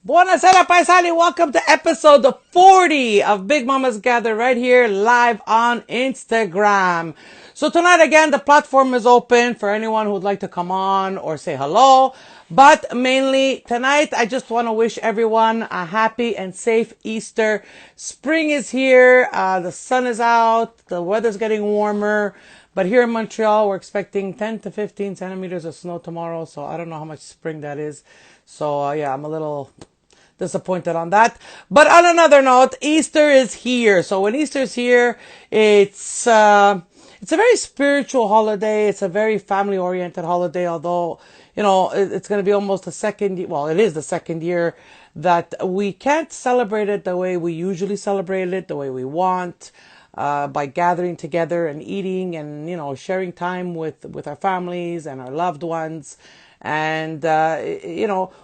Buonasera, paisani. Welcome to episode 40 of Big Mama's Gather right here live on Instagram. So tonight again, the platform is open for anyone who would like to come on or say hello. But mainly tonight, I just want to wish everyone a happy and safe Easter. Spring is here. The sun is out. The weather's getting warmer. But here in Montreal, we're expecting 10 to 15 centimeters of snow tomorrow. So I don't know how much spring that is. So yeah, I'm a little disappointed on that. But on another note, Easter is here. So when Easter's here, it's a very spiritual holiday. It's a very family oriented holiday, although, it's going to be almost the second year. Well, it is the second year that we can't celebrate it the way we usually celebrate it, the way we want, by gathering together and eating and, sharing time with our families and our loved ones. And,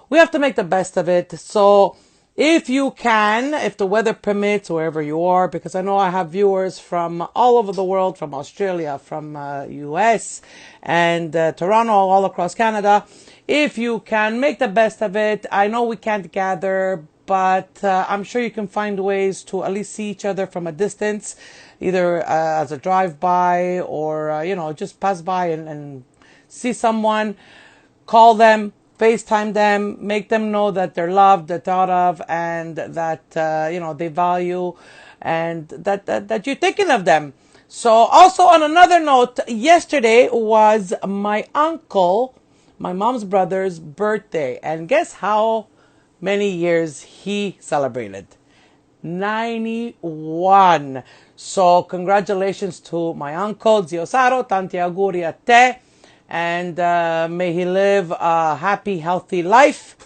we have to make the best of it. So if you can, if the weather permits, wherever you are, because I know I have viewers from all over the world, from Australia, from US and Toronto, all across Canada. If you can, make the best of it. I know we can't gather, but I'm sure you can find ways to at least see each other from a distance, either as a drive-by or, just pass by and see someone. Call them, FaceTime them, make them know that they're loved, they're thought of, and that, they value and that you're thinking of them. So also on another note, yesterday was my uncle, my mom's brother's birthday. And guess how many years he celebrated? 91. So congratulations to my uncle, Zio Saro, tanti auguri a te. And may he live a happy, healthy life.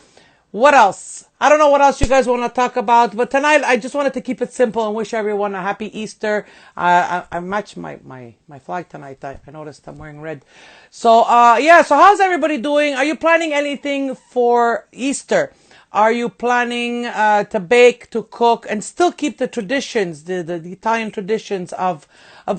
What else? I don't know what else you guys want to talk about, but tonight I just wanted to keep it simple and wish everyone a happy Easter. I matched my flag tonight. I noticed I'm wearing red. So, so how's everybody doing? Are you planning anything for Easter? Are you planning to bake, to cook, and still keep the traditions, the Italian traditions of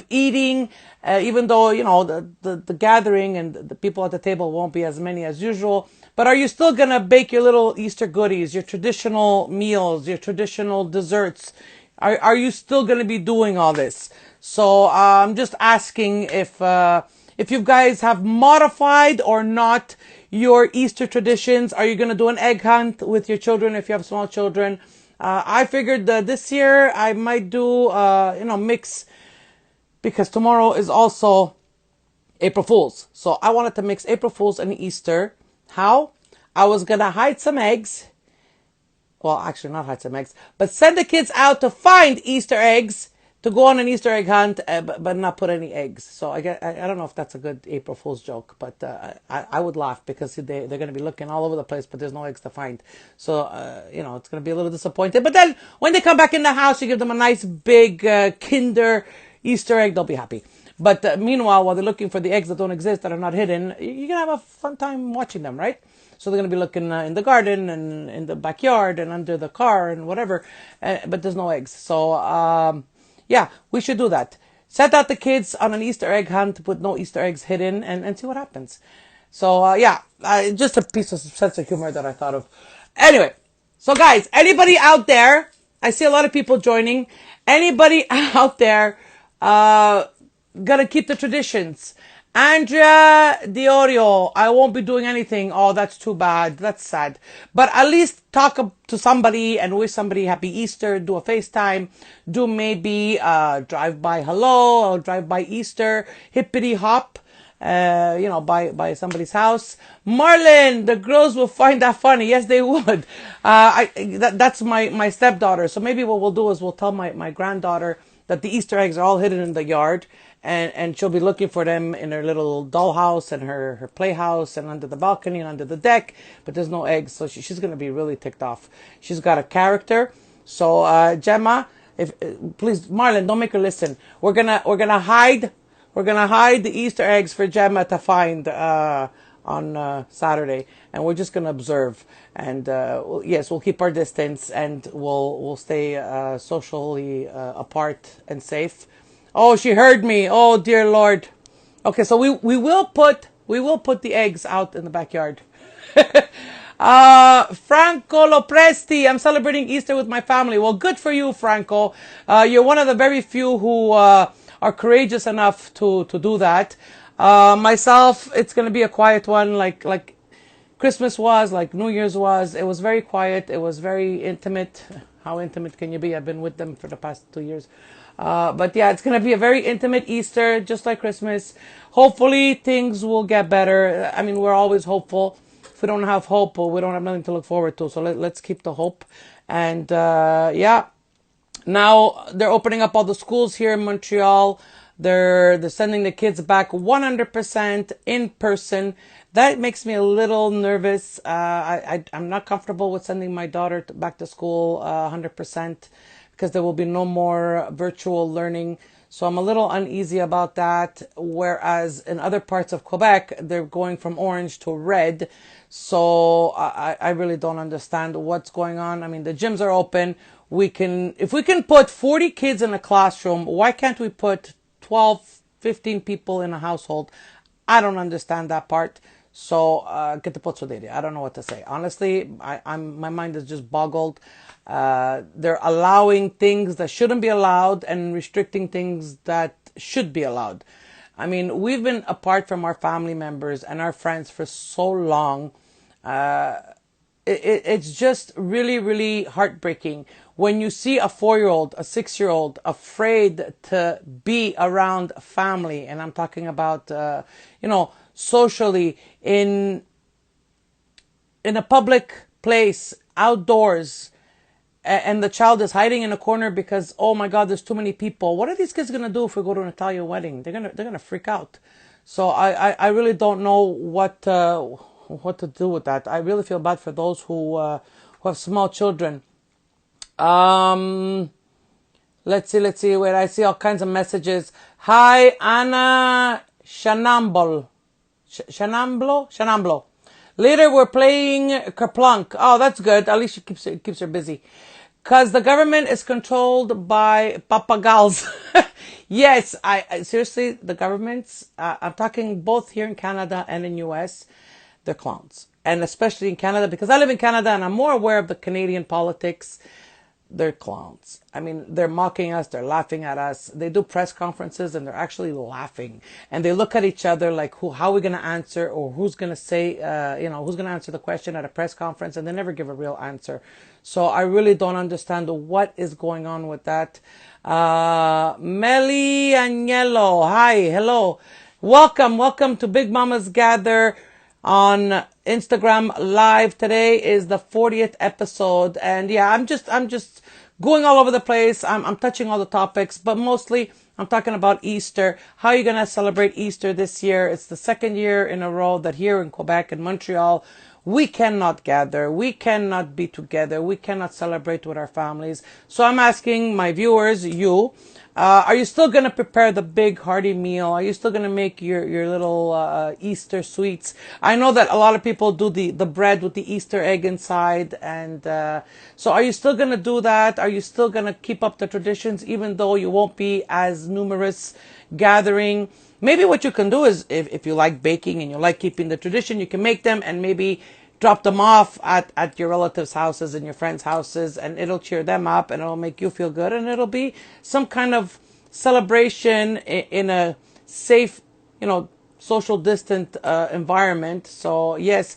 eating, even though, the gathering and the people at the table won't be as many as usual? But are you still going to bake your little Easter goodies, your traditional meals, your traditional desserts? Are you still going to be doing all this? So I'm just asking if you guys have modified or not your Easter traditions. Are you going to do an egg hunt with your children if you have small children? I figured this year I might do, mix, because tomorrow is also April Fool's. So I wanted to mix April Fool's and Easter. How? I was going to hide some eggs. Well, actually not hide some eggs, but send the kids out to find Easter eggs, to go on an Easter egg hunt, but not put any eggs. So I don't know if that's a good April Fool's joke, but I would laugh because they're going to be looking all over the place, but there's no eggs to find. So, it's going to be a little disappointed. But then when they come back in the house, you give them a nice big Kinder Easter egg, they'll be happy. But meanwhile, while they're looking for the eggs that don't exist, that are not hidden, you're going to have a fun time watching them, right? So they're going to be looking in the garden and in the backyard and under the car and whatever, but there's no eggs. So, yeah, we should do that. Set out the kids on an Easter egg hunt with no Easter eggs hidden and see what happens. So, just a piece of sense of humor that I thought of. Anyway, so guys, anybody out there, I see a lot of people joining. Anybody out there, gonna keep the traditions? Andrea Diorio, I won't be doing anything. Oh, that's too bad. That's sad. But at least talk to somebody and wish somebody happy Easter. Do a FaceTime. Do maybe drive-by hello or drive-by Easter. Hippity hop, by somebody's house. Marlon, the girls will find that funny. Yes, they would. That's my stepdaughter. So maybe what we'll do is we'll tell my granddaughter that the Easter eggs are all hidden in the yard. And she'll be looking for them in her little dollhouse and her playhouse and under the balcony and under the deck, but there's no eggs, so she's going to be really ticked off. She's got a character. So Gemma, please, Marlon, don't make her listen. We're gonna hide the Easter eggs for Gemma to find on Saturday, and we're just gonna observe. And yes, we'll keep our distance and we'll stay socially apart and safe. Oh, she heard me. Oh, dear Lord. Okay, so we will put the eggs out in the backyard. Franco Lopresti, I'm celebrating Easter with my family. Well, good for you, Franco. You're one of the very few who are courageous enough to do that. Myself, it's going to be a quiet one, like Christmas was, like New Year's was. It was very quiet. It was very intimate. How intimate can you be? I've been with them for the past 2 years. But yeah, it's going to be a very intimate Easter, just like Christmas. Hopefully, things will get better. I mean, we're always hopeful. If we don't have hope, well, we don't have nothing to look forward to. So let's keep the hope. And yeah, now they're opening up all the schools here in Montreal. They're sending the kids back 100% in person. That makes me a little nervous. I'm not comfortable with sending my daughter back to school 100% because there will be no more virtual learning. So I'm a little uneasy about that. Whereas in other parts of Quebec, they're going from orange to red. So I really don't understand what's going on. I mean, the gyms are open. If we can put 40 kids in a classroom, why can't we put 12, 15 people in a household? I don't understand that part. So, get the pozzolini. I don't know what to say. Honestly, my mind is just boggled. They're allowing things that shouldn't be allowed and restricting things that should be allowed. I mean, we've been apart from our family members and our friends for so long. It's just really, really heartbreaking when you see a 4-year-old, a 6-year-old afraid to be around family. And I'm talking about, socially in a public place, outdoors, and the child is hiding in a corner because, oh my God, there's too many people. What are these kids gonna do if we go to an Italian wedding? They're gonna freak out. So I really don't know what to do with that. I really feel bad for those who have small children. Let's see. Wait, I see all kinds of messages. Hi, Anna Shanambol. Shanamblo. Later, we're playing Kerplunk. Oh, that's good. At least she keeps her busy. Because the government is controlled by papagals. Yes, I seriously, the governments, I'm talking both here in Canada and in US, they're clowns. And especially in Canada, because I live in Canada and I'm more aware of the Canadian politics. They're clowns. I mean, they're mocking us. They're laughing at us. They do press conferences and they're actually laughing. And they look at each other like, how are we going to answer? Or who's going to say, who's going to answer the question at a press conference? And they never give a real answer. So I really don't understand what is going on with that. Meli Agnello. Hi. Hello. Welcome to Big Mamas Gather on Instagram Live. Today is the 40th episode, and yeah, I'm just going all over the place. I'm touching all the topics, but mostly I'm talking about Easter. How are you gonna celebrate Easter this year? It's the second year in a row that here in Quebec and Montreal we cannot gather, we cannot be together, we cannot celebrate with our families. So I'm asking my viewers, are you still going to prepare the big hearty meal? Are you still going to make your little Easter sweets? I know that a lot of people do the bread with the Easter egg inside. And so are you still going to do that? Are you still going to keep up the traditions even though you won't be as numerous gathering? Maybe what you can do is if you like baking and you like keeping the tradition, you can make them and maybe drop them off at your relatives' houses and your friends' houses, and it'll cheer them up and it'll make you feel good, and it'll be some kind of celebration in a safe, social distant environment. So yes,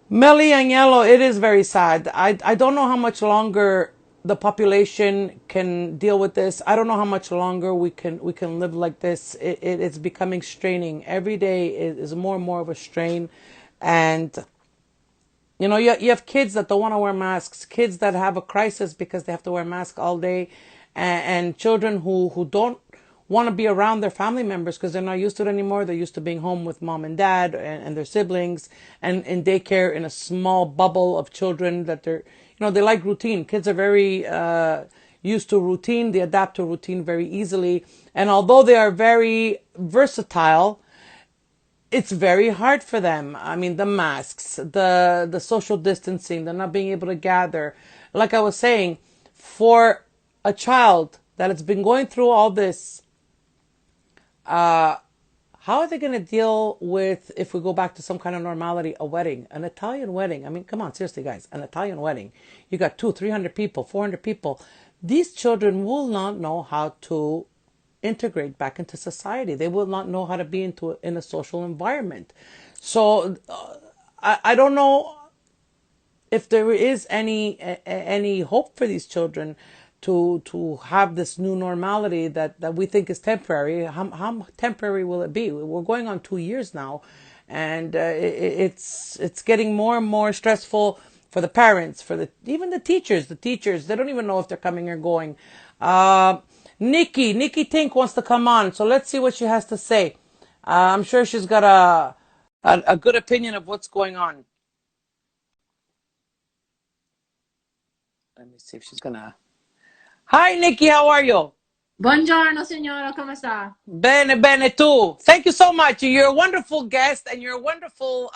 Meli Agnello, it is very sad. I don't know how much longer the population can deal with this. I don't know how much longer we can live like this. It's becoming straining. Every day is more and more of a strain. And you have kids that don't want to wear masks, kids that have a crisis because they have to wear masks all day, and children who don't want to be around their family members because they're not used to it anymore. They're used to being home with mom and dad and their siblings, and in daycare in a small bubble of children that they like routine. Kids are very used to routine. They adapt to routine very easily. And although they are very versatile, it's very hard for them. I mean, the masks, the social distancing, the not being able to gather. Like I was saying, for a child that has been going through all this, how are they going to deal with, if we go back to some kind of normality, a wedding, an Italian wedding? I mean, come on, seriously, guys, an Italian wedding. You got 300 people, 400 people. These children will not know how to integrate back into society. They will not know how to be in a social environment. So I don't know if there is any hope for these children to have this new normality that we think is temporary. How temporary will it be? We're going on 2 years now, and it's getting more and more stressful for the parents, for the even the teachers. The teachers, they don't even know if they're coming or going. Uh, Nikki Tink wants to come on, so let's see what she has to say. I'm sure she's got a good opinion of what's going on. Let me see if she's gonna. Hi, Nikki. How are you? Buongiorno signora, come sta? Bene, bene, tu. Thank you so much. You're a wonderful guest and you're a wonderful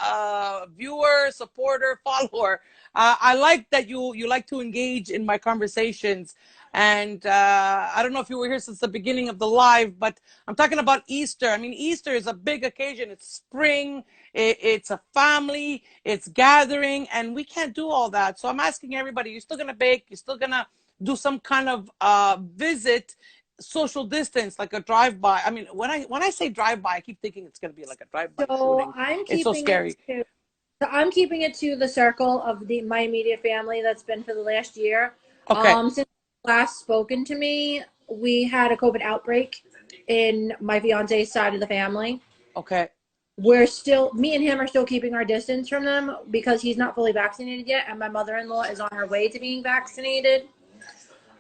viewer, supporter, follower. I like that you like to engage in my conversations. And I don't know if you were here since the beginning of the live, but I'm talking about Easter. I mean, Easter is a big occasion. It's spring, it's a family, it's gathering, and we can't do all that. So I'm asking everybody, you're still going to bake, you're still going to do some kind of visit, social distance, like a drive-by. I mean, when I say drive-by, I keep thinking it's going to be like a drive-by So shooting. I'm It's so keeping it scary. to I'm keeping it to the circle of my immediate family that's been for the last year. Okay. Since last spoken to me, we had a COVID outbreak in my fiance's side of the family. Okay. Me and him are still keeping our distance from them because he's not fully vaccinated yet, and my mother-in-law is on her way to being vaccinated.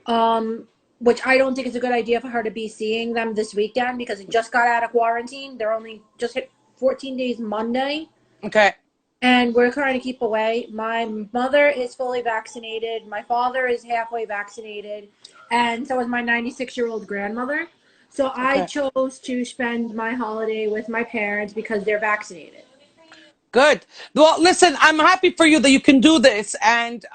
Um, which I don't think is a good idea for her to be seeing them this weekend because it just got out of quarantine. They're only just hit 14 days Monday, Okay. and we're trying to keep away. My mother is fully vaccinated. My father is halfway vaccinated, and so is my 96-year-old grandmother. So I Okay. chose to spend my holiday with my parents because they're vaccinated. Good. Well, listen, I'm happy for you that you can do this. And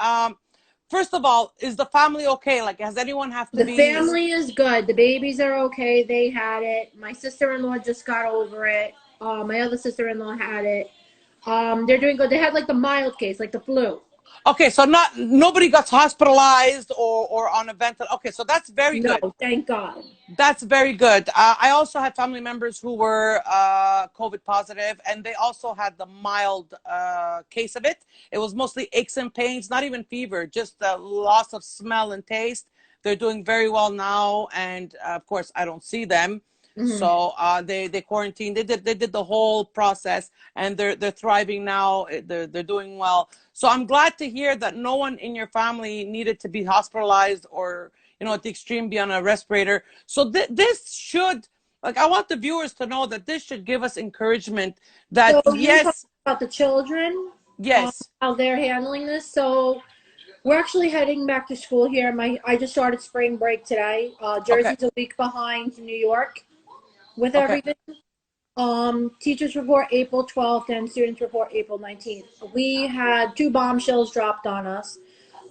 first of all, is the family okay? Like, has anyone have to The be? family is good. The babies are okay. They had it. My sister-in-law just got over it. My other sister-in-law had it. They're doing good. They had like the mild case, like the flu. Okay, so not nobody got hospitalized or on a ventilator. Okay, so that's very No, good. thank God. That's very good. I also had family members who were COVID positive, and they also had the mild case of it. It was mostly aches and pains, not even fever, just the loss of smell and taste. They're doing very well now, and of course, I don't see them. Hmm. So they quarantined. They did the whole process, and they're thriving now. They're doing well. So I'm glad to hear that no one in your family needed to be hospitalized or at the extreme be on a respirator. So this should, like, I want the viewers to know that this should give us encouragement that So you were talking yes, about the children, yes, how they're handling this. So we're actually heading back to school here. I just started spring break today. okay, Jersey's a week behind New York with okay, everything. Teachers report April 12th and students report April 19th. We had two bombshells dropped on us.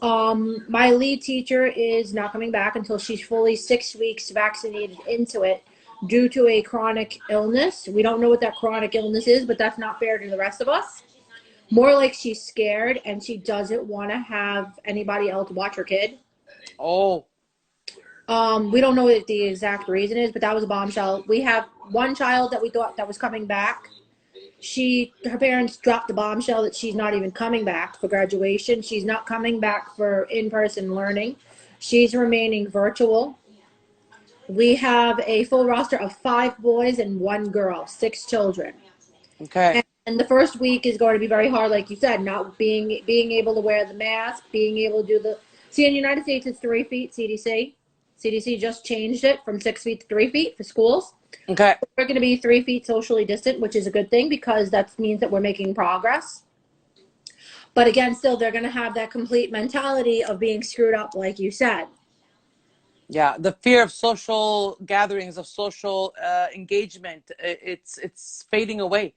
My lead teacher is not coming back until she's fully 6 weeks vaccinated into it due to a chronic illness. We don't know what that chronic illness is, but that's not fair to the rest of us. More like she's scared and she doesn't want to have anybody else watch her kid. oh, We don't know what the exact reason is, but that was a bombshell. We have one child that we thought that was coming back. Her parents dropped the bombshell that she's not even coming back for graduation. She's not coming back for in-person learning. She's remaining virtual. We have a full roster of 5 boys and 1 girl, 6 children. okay, And the first week is going to be very hard, like you said, not being able to wear the mask, being able to do the. See, in the United States, it's 3 feet. CDC. CDC just changed it from 6 feet to 3 feet for schools. okay. We're going to be 3 feet socially distant, which is a good thing because that means that we're making progress. But again, still, they're going to have that complete mentality of being screwed up, like you said. Yeah, the fear of social gatherings, of social engagement, it's fading away.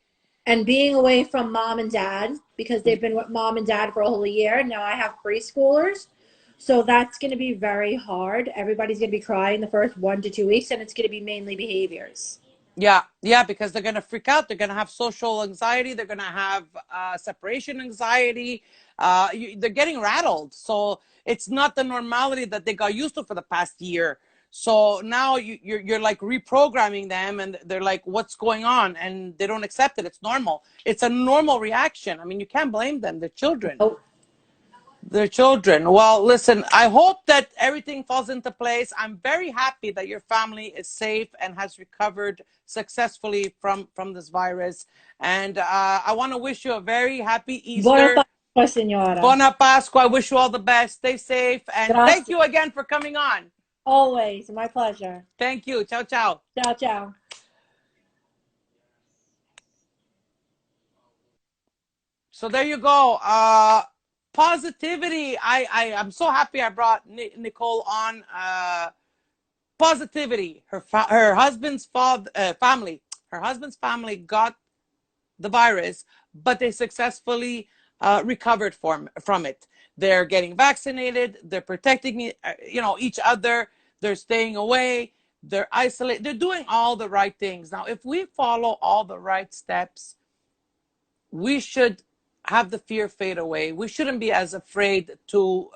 And being away from mom and dad because they've been with mom and dad for a whole year. Now I have preschoolers. So that's going to be very hard. Everybody's going to be crying the first 1 to 2 weeks, and it's going to be mainly behaviors. Yeah, yeah, because they're gonna freak out. They're gonna have social anxiety. They're gonna have separation anxiety. They're getting rattled. So it's not the normality that they got used to for the past year. So now you're like reprogramming them, and they're like, "What's going on?" And they don't accept it. It's normal. It's a normal reaction. I mean, you can't blame them. They're children. Nope. Their children. Well, listen, I hope that everything falls into place. I'm very happy that your family is safe and has recovered successfully from this virus. And I want to wish you a very happy Buona Easter. Pasqua, signora. Buona Pasqua. I wish you all the best. Stay safe. And thank Grazie. you again for coming on. Always. My pleasure. Thank you. Ciao, ciao. Ciao, ciao. So there you go. Positivity. I'm so happy I brought Nicole on. Positivity. Her husband's family. Her husband's family got the virus, but they successfully recovered from it. They're getting vaccinated. They're protecting each other. They're staying away. They're isolated. They're doing all the right things. Now, if we follow all the right steps, we should have the fear fade away. We shouldn't be as afraid to,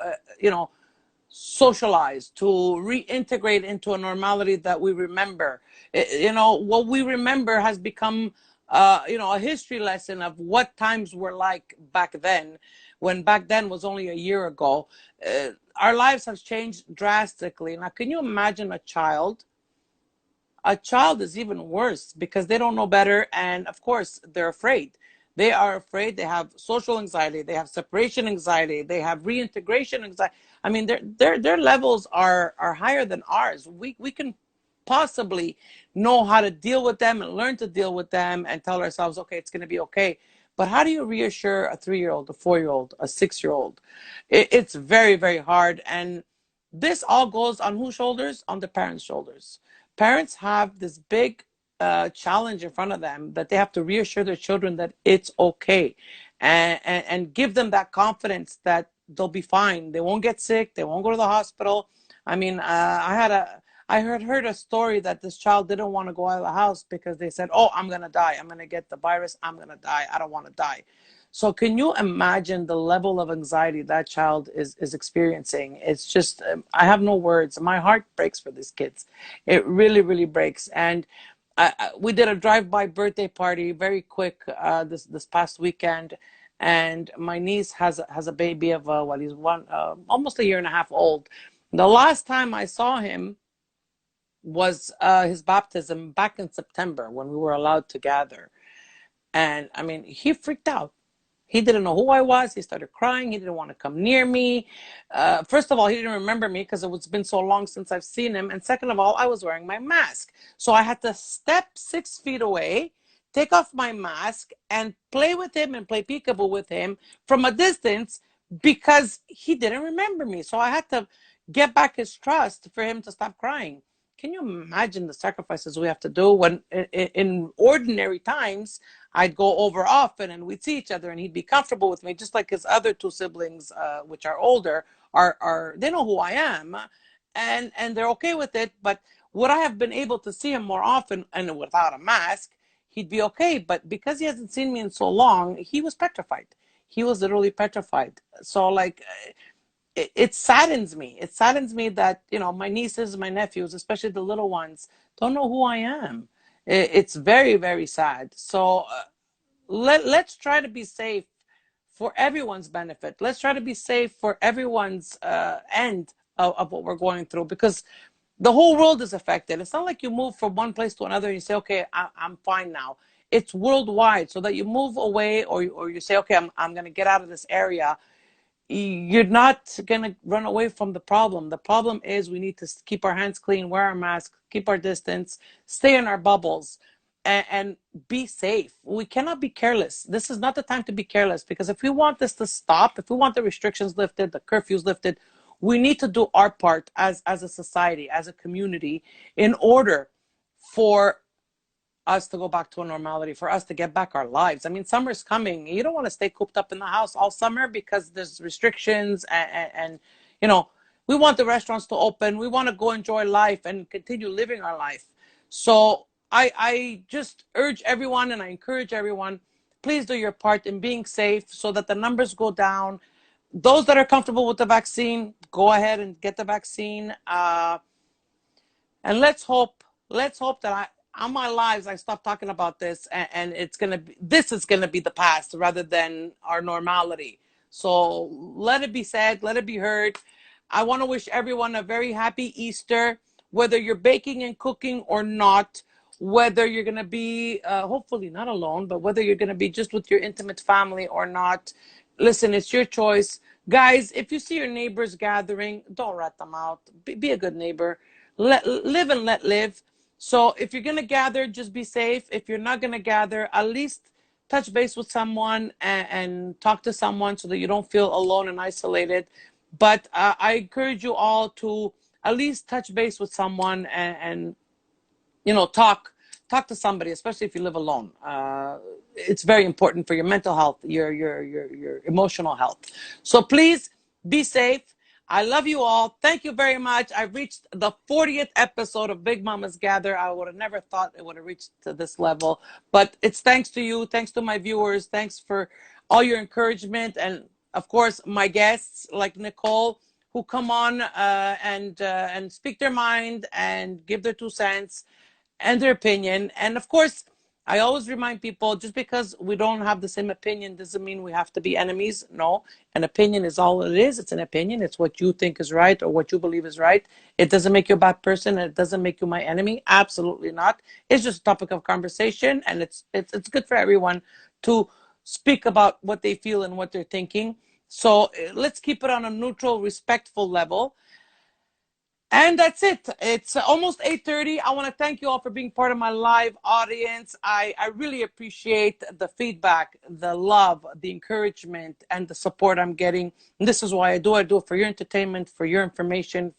socialize, to reintegrate into a normality that we remember. What we remember has become, a history lesson of what times were like back then, when back then was only a year ago. Our lives have changed drastically. Now, can you imagine a child? A child is even worse because they don't know better. And of course, they're afraid. They are afraid. They have social anxiety. They have separation anxiety. They have reintegration anxiety. I mean, their levels are higher than ours. We can possibly know how to deal with them and learn to deal with them and tell ourselves, okay, it's going to be okay. But how do you reassure a 3-year-old, a 4-year-old, a 6-year-old? It's very, very hard. And this all goes on whose shoulders? On the parents' shoulders. Parents have this big challenge in front of them that they have to reassure their children that it's okay, and give them that confidence that they'll be fine. They won't get sick. They won't go to the hospital. I mean, I heard a story that this child didn't want to go out of the house because they said, "Oh, I'm gonna die. I'm gonna get the virus. I'm gonna die. I don't want to die." So can you imagine the level of anxiety that child is experiencing? It's just, I have no words. My heart breaks for these kids. It really, really breaks. And we did a drive-by birthday party, very quick, this past weekend. And my niece has a baby of he's almost a year and a half old. The last time I saw him was his baptism back in September, when we were allowed to gather. And I mean, he freaked out. He didn't know who I was. He started crying. He didn't want to come near me. First of all, he didn't remember me because it's been so long since I've seen him. And second of all, I was wearing my mask. So I had to step 6 feet away, take off my mask, and play with him and play peekaboo with him from a distance because he didn't remember me. So I had to get back his trust for him to stop crying. Can you imagine the sacrifices we have to do when in ordinary times I'd go over often and we'd see each other and he'd be comfortable with me, just like his other two siblings, which are older, are they know who I am, and they're okay with it. But would I have been able to see him more often and without a mask, he'd be okay. But because he hasn't seen me in so long, he was petrified. He was literally petrified. So like, it saddens me. It saddens me that, my nieces, my nephews, especially the little ones, don't know who I am. It's very, very sad. So let's try to be safe for everyone's benefit. Let's try to be safe for everyone's end of what we're going through, because the whole world is affected. It's not like you move from one place to another and you say, okay, I'm fine now. It's worldwide. So that you move away, or you say, okay, I'm going to get out of this area, you're not going to run away from the problem. The problem is we need to keep our hands clean, wear our masks, keep our distance, stay in our bubbles, and be safe. We cannot be careless. This is not the time to be careless, because if we want this to stop, if we want the restrictions lifted, the curfews lifted, we need to do our part as a society, as a community, in order for us to go back to a normality, for us to get back our lives. I mean, summer's coming. You don't want to stay cooped up in the house all summer because there's restrictions, and we want the restaurants to open. We want to go enjoy life and continue living our life. So I just urge everyone and I encourage everyone, please do your part in being safe so that the numbers go down. Those that are comfortable with the vaccine, go ahead and get the vaccine. And let's hope that on my lives, I stop talking about this, and this is gonna be the past rather than our normality. So let it be said, let it be heard. I want to wish everyone a very happy Easter, whether you're baking and cooking or not, whether you're gonna be hopefully not alone, but whether you're gonna be just with your intimate family or not. Listen, it's your choice. Guys, if you see your neighbors gathering, don't rat them out. Be a good neighbor. Live and let live. So if you're going to gather, just be safe. If you're not going to gather, at least touch base with someone and talk to someone so that you don't feel alone and isolated. But I encourage you all to at least touch base with someone and talk to somebody, especially if you live alone. It's very important for your mental health, your emotional health. So please be safe. I love you all. Thank you very much. I've reached the 40th episode of Big Mamas Gather. I would have never thought it would have reached to this level, but it's thanks to you, thanks to my viewers, thanks for all your encouragement, and of course my guests like Nicole, who come on and speak their mind and give their 2 cents and their opinion. And of course, I always remind people, just because we don't have the same opinion doesn't mean we have to be enemies. No, an opinion is all it is. It's an opinion. It's what you think is right or what you believe is right. It doesn't make you a bad person, and it doesn't make you my enemy. Absolutely not. It's just a topic of conversation, and it's good for everyone to speak about what they feel and what they're thinking. So let's keep it on a neutral, respectful level. And that's it. It's almost 8:30. I want to thank you all for being part of my live audience. I really appreciate the feedback, the love, the encouragement, and the support I'm getting. And this is why I do it for your entertainment, for your information,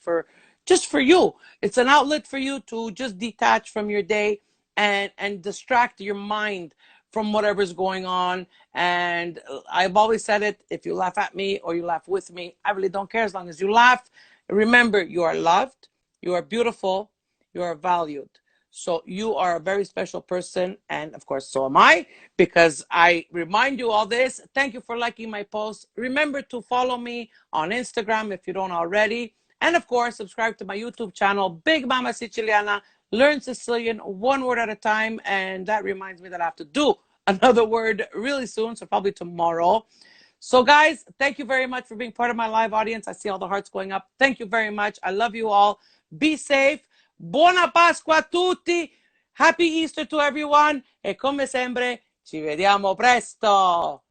just for you. It's an outlet for you to just detach from your day and distract your mind from whatever's going on. And I've always said it, if you laugh at me or you laugh with me, I really don't care as long as you laugh. Remember, you are loved, you are beautiful, you are valued. So you are a very special person. And of course, so am I, because I remind you all this. Thank you for liking my posts. Remember to follow me on Instagram if you don't already. And of course, subscribe to my YouTube channel, Big Mama Siciliana. Learn Sicilian one word at a time. And that reminds me that I have to do another word really soon, so probably tomorrow. So guys, thank you very much for being part of my live audience. I see all the hearts going up. Thank you very much. I love you all. Be safe. Buona Pasqua a tutti. Happy Easter to everyone. E come sempre, ci vediamo presto.